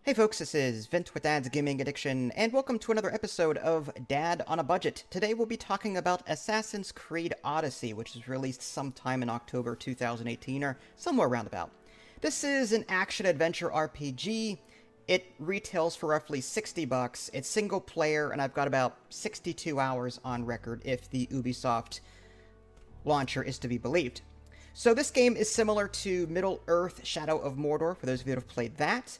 Hey folks, this is Vint with Dad's Gaming Addiction, and welcome to another episode of Dad on a Budget. Today we'll be talking about Assassin's Creed Odyssey, which was released sometime in October 2018, or somewhere around about. This is an action-adventure RPG. It retails for roughly $60. It's single player, and I've got about 62 hours on record if the Ubisoft launcher is to be believed. So this game is similar to Middle-earth: Shadow of Mordor, for those of you that have played that.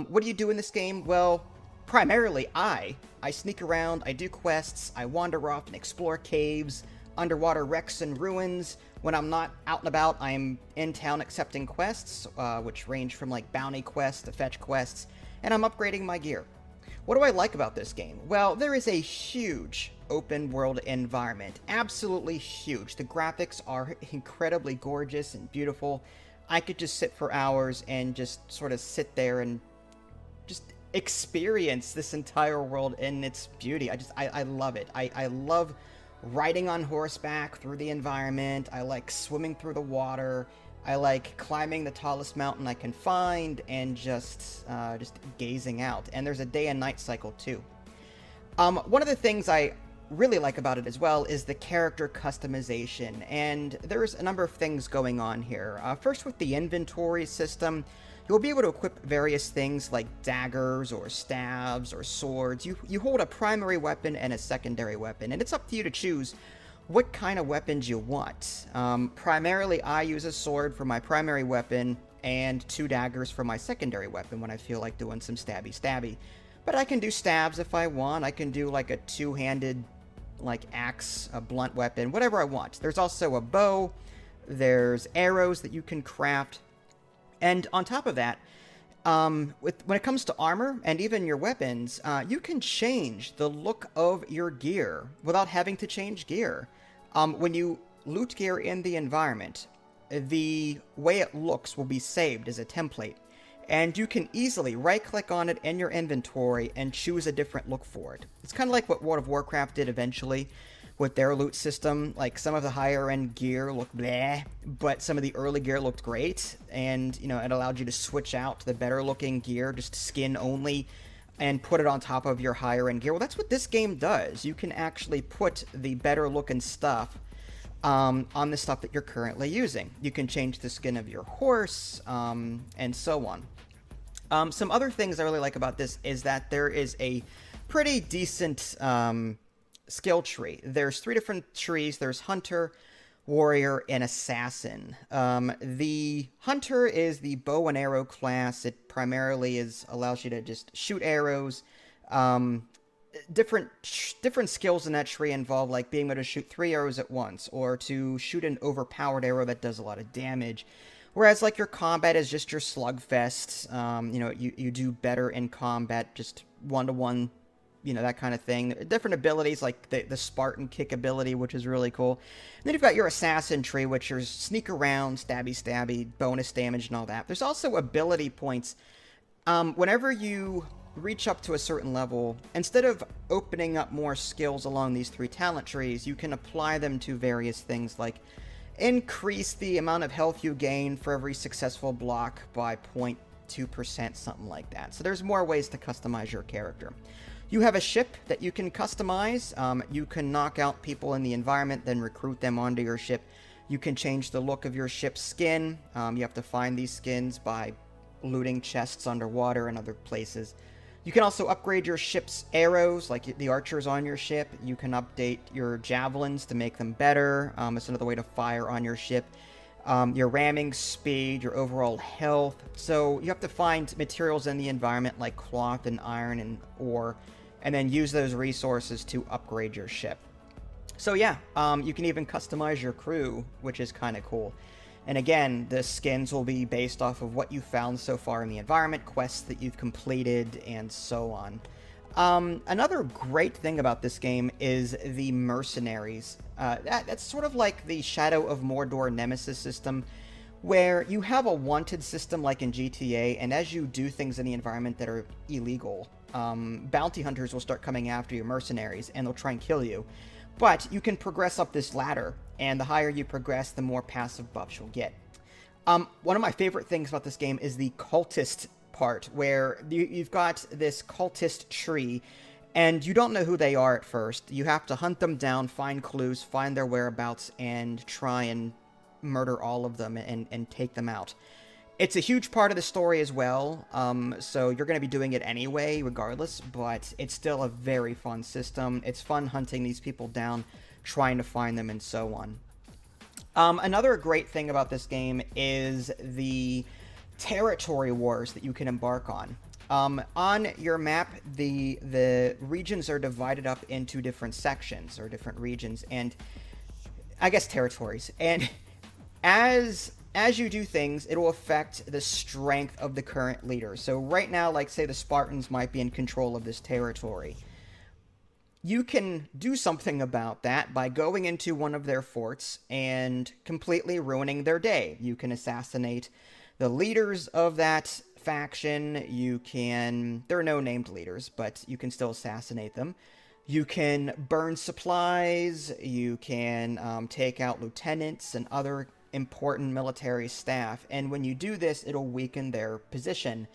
What do you do in this game? Well, primarily I sneak around, I do quests, I wander off and explore caves, underwater wrecks and ruins. When I'm not out and about, I'm in town accepting quests, which range from like bounty quests to fetch quests, and I'm upgrading my gear. What do I like about this game? Well, there is a huge open world environment. Absolutely huge. The graphics are incredibly gorgeous and beautiful. I could just sit for hours and just sort of sit there and just experience this entire world in its beauty. I love it. I love riding on horseback through the environment. I like swimming through the water. I like climbing the tallest mountain I can find and just gazing out. And there's a day and night cycle too. One of the things I really like about it as well is the character customization, and there's a number of things going on here. First, with the inventory system, you'll be able to equip various things like daggers or staves or swords. You hold a primary weapon and a secondary weapon, and it's up to you to choose what kind of weapons you want. Primarily, I use a sword for my primary weapon and 2 daggers for my secondary weapon when I feel like doing some stabby. But I can do stabs if I want. I can do like a 2-handed like axe, a blunt weapon, whatever I want. There's also a bow. There's arrows that you can craft. And on top of that, when it comes to armor and even your weapons, you can change the look of your gear without having to change gear. When you loot gear in the environment, the way it looks will be saved as a template, and you can easily right-click on it in your inventory and choose a different look for it. It's kind of like what World of Warcraft did eventually with their loot system. Like, some of the higher-end gear looked bleh, but some of the early gear looked great, and, you know, it allowed you to switch out to the better-looking gear, just skin only, and put it on top of your higher-end gear. Well, that's what this game does. You can actually put the better-looking stuff on the stuff that you're currently using. You can change the skin of your horse, and so on. Some other things I really like about this is that there is a pretty decent skill tree. There's 3 different trees. There's Hunter, Warrior, and Assassin. The Hunter is the bow and arrow class. It primarily allows you to just shoot arrows. Different skills in that tree involve like being able to shoot 3 arrows at once, or to shoot an overpowered arrow that does a lot of damage. Whereas like your combat is just your slugfest. You do better in combat, just 1-to-1, that kind of thing. Different abilities like the Spartan kick ability, which is really cool. And then you've got your assassin tree, which is sneak around, stabby, bonus damage and all that. There's also ability points. Whenever you reach up to a certain level, instead of opening up more skills along these 3 talent trees, you can apply them to various things like increase the amount of health you gain for every successful block by 0.2%, something like that. So there's more ways to customize your character. You have a ship that you can customize. You can knock out people in the environment, then recruit them onto your ship. You can change the look of your ship's skin. You have to find these skins by looting chests underwater and other places. You can also upgrade your ship's arrows, like the archers on your ship. You can update your javelins to make them better. It's another way to fire on your ship. Your ramming speed, your overall health. So you have to find materials in the environment like cloth and iron and ore, and then use those resources to upgrade your ship. So yeah, you can even customize your crew, which is kind of cool. And again, the skins will be based off of what you found so far in the environment, quests that you've completed, and so on. Another great thing about this game is the Mercenaries. That's sort of like the Shadow of Mordor Nemesis system, where you have a wanted system like in GTA, and as you do things in the environment that are illegal, bounty hunters will start coming after your mercenaries, and they'll try and kill you. But you can progress up this ladder, and the higher you progress, the more passive buffs you'll get. One of my favorite things about this game is the cultist part where you've got this cultist tree, and you don't know who they are at first. You have to hunt them down, find clues, find their whereabouts, and try and murder all of them and take them out. It's a huge part of the story as well, so you're going to be doing it anyway, regardless, but it's still a very fun system. It's fun hunting these people down, trying to find them, and so on. Another great thing about this game is the territory wars that you can embark on. On your map, the regions are divided up into different sections, or different regions, and I guess territories. And as you do things, it will affect the strength of the current leader. So right now, like, say the Spartans might be in control of this territory. You can do something about that by going into one of their forts and completely ruining their day. You can assassinate the leaders of that faction. There are no named leaders, but you can still assassinate them. You can burn supplies. You can take out lieutenants and other important military staff. And when you do this, it'll weaken their position.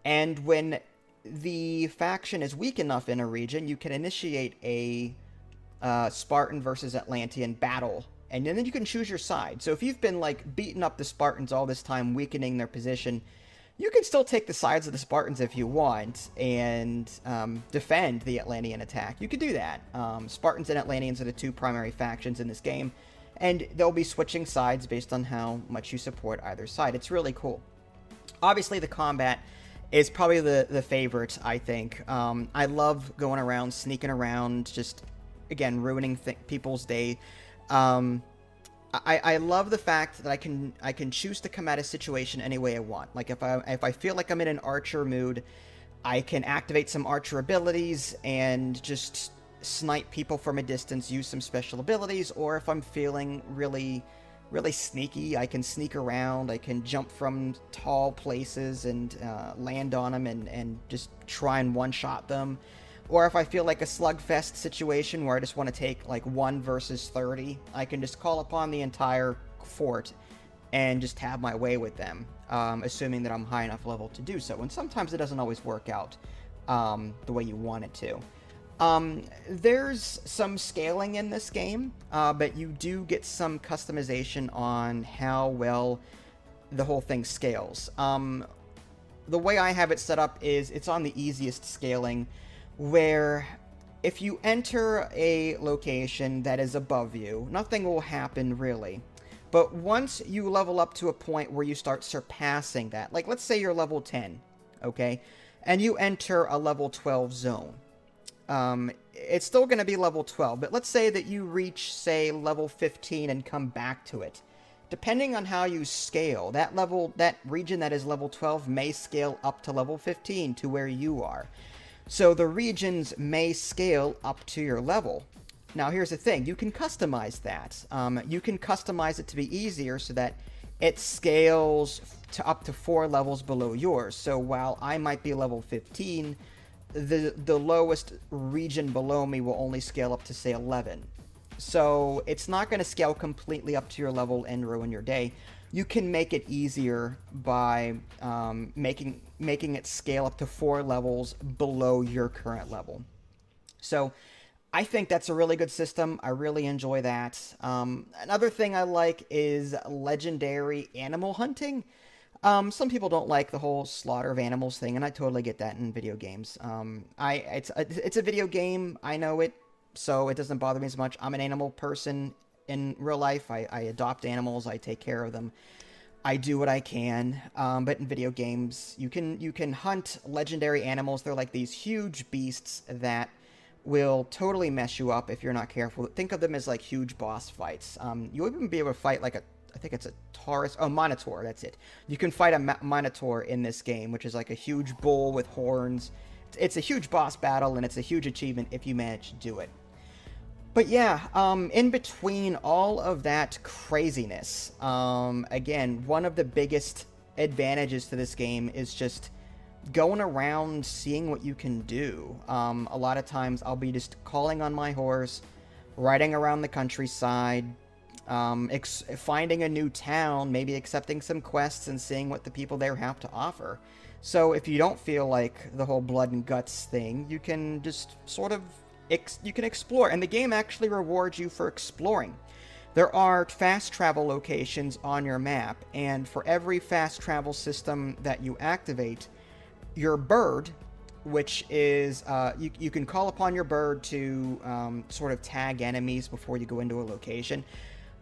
And when the faction is weak enough in a region, you can initiate a Spartan versus Atlantean battle, and then you can choose your side. So if you've been like beating up the Spartans all this time, weakening their position, you can still take the sides of the Spartans if you want and defend the Atlantean attack. You could do that. Spartans and Atlanteans are the two primary factions in this game, and they'll be switching sides based on how much you support either side. It's really cool. Obviously, the combat is probably the favorite, I think. I love going around, sneaking around, just, again, ruining people's day. I love the fact that I can choose to come at a situation any way I want. Like, if I feel like I'm in an archer mood, I can activate some archer abilities and just snipe people from a distance, use some special abilities, or if I'm feeling really sneaky, I can sneak around, I can jump from tall places and land on them and just try and one-shot them. Or if I feel like a slugfest situation where I just want to take like 1 versus 30, I can just call upon the entire fort and just have my way with them, assuming that I'm high enough level to do so. And sometimes it doesn't always work out the way you want it to. There's some scaling in this game, but you do get some customization on how well the whole thing scales. The way I have it set up is it's on the easiest scaling, where if you enter a location that is above you, nothing will happen really. But once you level up to a point where you start surpassing that, like let's say you're level 10, okay, and you enter a level 12 zone. It's still going to be level 12, but let's say that you reach, say, level 15 and come back to it. Depending on how you scale, that region that is level 12 may scale up to level 15 to where you are. So the regions may scale up to your level. Now here's the thing, you can customize that. You can customize it to be easier so that it scales to up to 4 levels below yours. So while I might be level 15, the lowest region below me will only scale up to, say, 11. So it's not going to scale completely up to your level and ruin your day. You can make it easier by making it scale up to 4 levels below your current level. So I think that's a really good system. I really enjoy that. Another thing I like is legendary animal hunting. Some people don't like the whole slaughter of animals thing, and I totally get that in video games. It's a video game, I know it, so it doesn't bother me as much. I'm an animal person in real life. I adopt animals, I take care of them. I do what I can, but in video games, you can hunt legendary animals. They're like these huge beasts that will totally mess you up if you're not careful. Think of them as like huge boss fights. You'll even be able to fight like I think it's a Taurus. Oh, Minotaur, that's it. You can fight a Minotaur in this game, which is like a huge bull with horns. It's a huge boss battle, and it's a huge achievement if you manage to do it. But yeah, in between all of that craziness, again, one of the biggest advantages to this game is just going around seeing what you can do. A lot of times I'll be just calling on my horse, riding around the countryside, finding a new town, maybe accepting some quests and seeing what the people there have to offer. So if you don't feel like the whole blood and guts thing, you can just sort of you can explore, and the game actually rewards you for exploring. There are fast travel locations on your map, and for every fast travel system that you activate, your bird, which is you can call upon your bird to sort of tag enemies before you go into a location,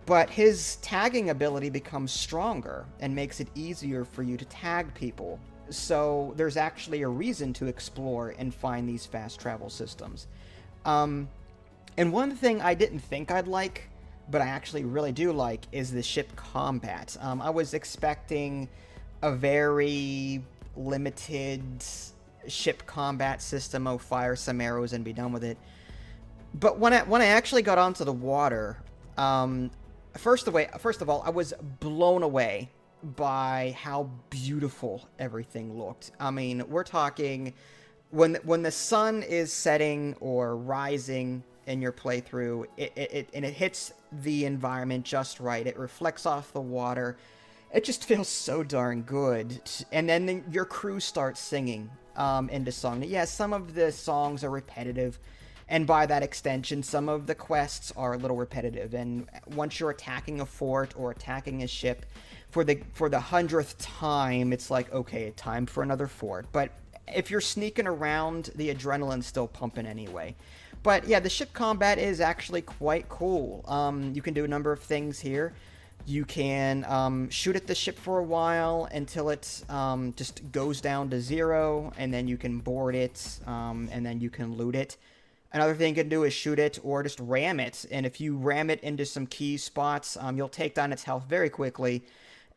but his tagging ability becomes stronger and makes it easier for you to tag people. So there's actually a reason to explore and find these fast travel systems. And one thing I didn't think I'd like, but I actually really do like, is the ship combat. I was expecting a very limited ship combat system. Oh, fire some arrows and be done with it. But when I actually got onto the water, first of all, I was blown away by how beautiful everything looked. I mean, we're talking when the sun is setting or rising in your playthrough, it hits the environment just right. It reflects off the water. It just feels so darn good. And then your crew starts singing into song. Yeah, some of the songs are repetitive, and by that extension, some of the quests are a little repetitive. And once you're attacking a fort or attacking a ship, for the 100th time, it's like, okay, time for another fort. But if you're sneaking around, the adrenaline's still pumping anyway. But yeah, the ship combat is actually quite cool. You can do a number of things here. You can shoot at the ship for a while until it just goes down to 0, and then you can board it, and then you can loot it. Another thing you can do is shoot it or just ram it, and if you ram it into some key spots, you'll take down its health very quickly,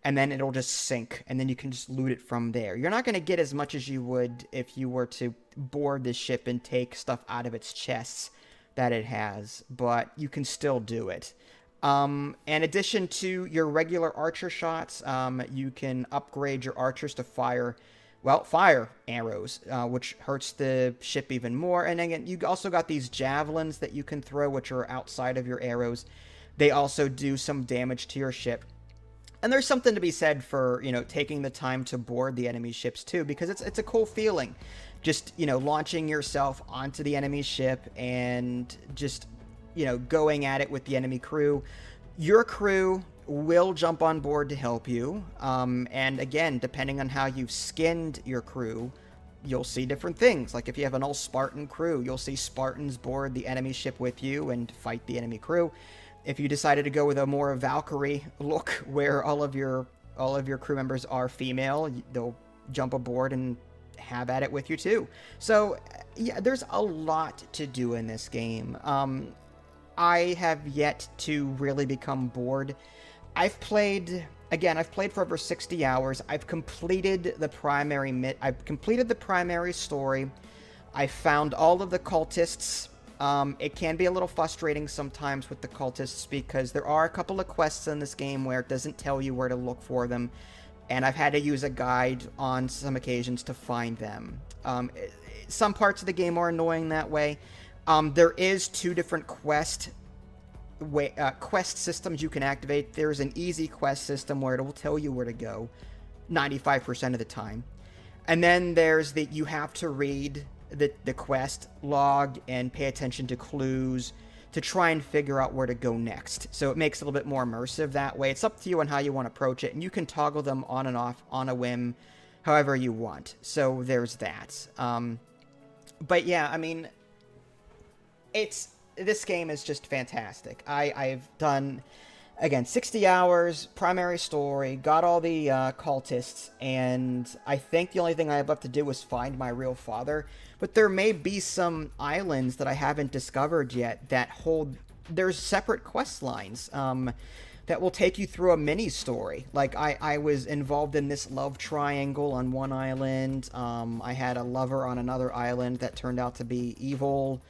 and then it'll just sink, and then you can just loot it from there. You're not going to get as much as you would if you were to board the ship and take stuff out of its chests that it has, but you can still do it. In addition to your regular archer shots, you can upgrade your archers to fire arrows, which hurts the ship even more. And again, you also got these javelins that you can throw, which are outside of your arrows. They also do some damage to your ship. And there's something to be said for, taking the time to board the enemy ships too, because it's a cool feeling. Just, launching yourself onto the enemy ship and just, going at it with the enemy crew. Your crew will jump on board to help you. And again, depending on how you've skinned your crew, you'll see different things. Like if you have an all Spartan crew, you'll see Spartans board the enemy ship with you and fight the enemy crew. If you decided to go with a more Valkyrie look, where all of your crew members are female, they'll jump aboard and have at it with you too. So yeah, there's a lot to do in this game. I have yet to really become bored. I've played for over 60 hours. I've completed the primary story. I found all of the cultists. It can be a little frustrating sometimes with the cultists because there are a couple of quests in this game where it doesn't tell you where to look for them, and I've had to use a guide on some occasions to find them. Some parts of the game are annoying that way. There is 2 different quest systems you can activate. There's an easy quest system where it will tell you where to go 95% of the time. And then there's you have to read the quest log and pay attention to clues to try and figure out where to go next. So it makes it a little bit more immersive that way. It's up to you on how you want to approach it, and you can toggle them on and off on a whim however you want. So there's that. But yeah, I mean, this game is just fantastic. I've done, again, 60 hours, primary story, got all the cultists, and I think the only thing I have left to do is find my real father. But there may be some islands that I haven't discovered yet that there's separate quest lines that will take you through a mini story. Like, I was involved in this love triangle on one island. I had a lover on another island that turned out to be evil.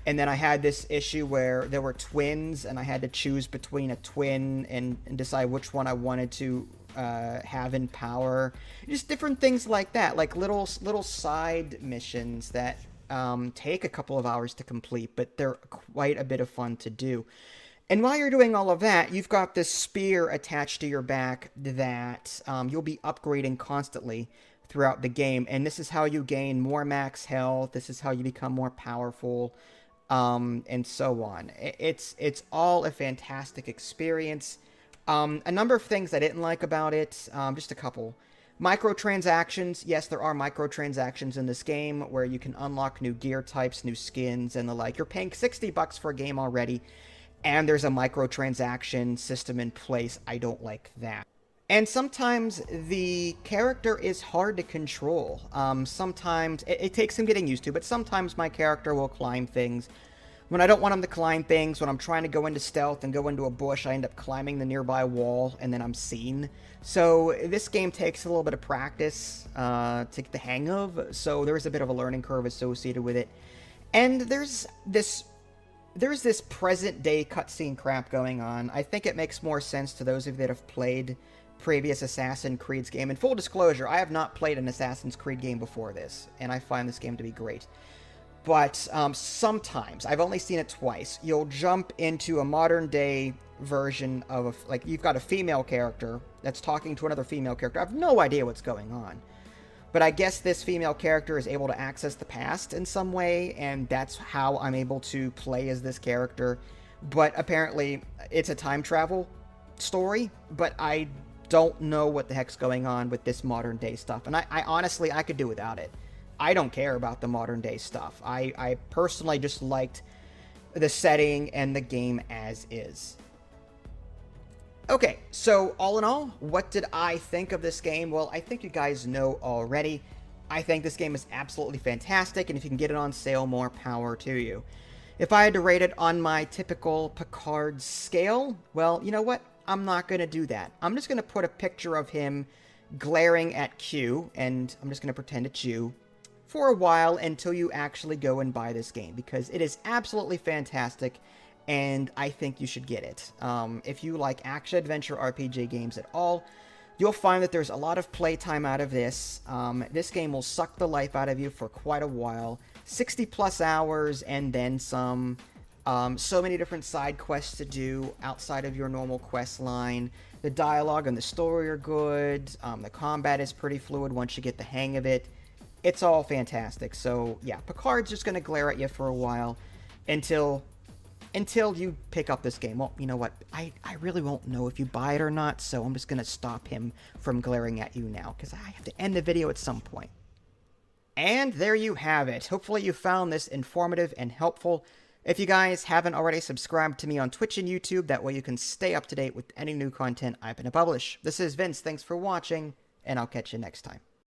And then I had this issue where there were twins, and I had to choose between a twin and decide which one I wanted to have in power. Just different things like that, like little side missions that take a couple of hours to complete, but they're quite a bit of fun to do. And while you're doing all of that, you've got this spear attached to your back that you'll be upgrading constantly throughout the game, and this is how you gain more max health, this is how you become more powerful, and so on. It's all a fantastic experience. A number of things I didn't like about it, just a couple. Microtransactions, yes, there are microtransactions in this game where you can unlock new gear types, new skins, and the like. You're paying $60 for a game already, and there's a microtransaction system in place. I don't like that. And sometimes the character is hard to control. Sometimes it takes some getting used to, but sometimes my character will climb things when I don't want him to climb things. When I'm trying to go into stealth and go into a bush, I end up climbing the nearby wall, and then I'm seen. So this game takes a little bit of practice to get the hang of, so there's a bit of a learning curve associated with it. And there's this present-day cutscene crap going on. I think it makes more sense to those of you that have played previous Assassin's Creed game. In full disclosure, I have not played an Assassin's Creed game before this, and I find this game to be great. But sometimes, I've only seen it twice, you'll jump into a modern-day version of, like, you've got a female character that's talking to another female character. I have no idea what's going on. But I guess this female character is able to access the past in some way, and that's how I'm able to play as this character. But apparently, it's a time travel story, but I don't know what the heck's going on with this modern-day stuff. And I honestly, I could do without it. I don't care about the modern-day stuff. I personally just liked the setting and the game as is. Okay, so all in all, what did I think of this game? Well, I think you guys know already. I think this game is absolutely fantastic, and if you can get it on sale, more power to you. If I had to rate it on my typical Picard scale, well, you know what? I'm not going to do that. I'm just going to put a picture of him glaring at Q, and I'm just going to pretend it's you, for a while until you actually go and buy this game, because it is absolutely fantastic, and I think you should get it. If you like action-adventure RPG games at all, you'll find that there's a lot of playtime out of this. This game will suck the life out of you for quite a while. 60-plus hours and then some. So many different side quests to do outside of your normal quest line. The dialogue and the story are good. The combat is pretty fluid once you get the hang of it. It's all fantastic. So, yeah, Picard's just going to glare at you for a while until you pick up this game. Well, you know what? I really won't know if you buy it or not, so I'm just going to stop him from glaring at you now, because I have to end the video at some point. And there you have it. Hopefully you found this informative and helpful. If you guys haven't already subscribed to me on Twitch and YouTube, that way you can stay up to date with any new content I'm going to publish. This is Vince. Thanks for watching, and I'll catch you next time.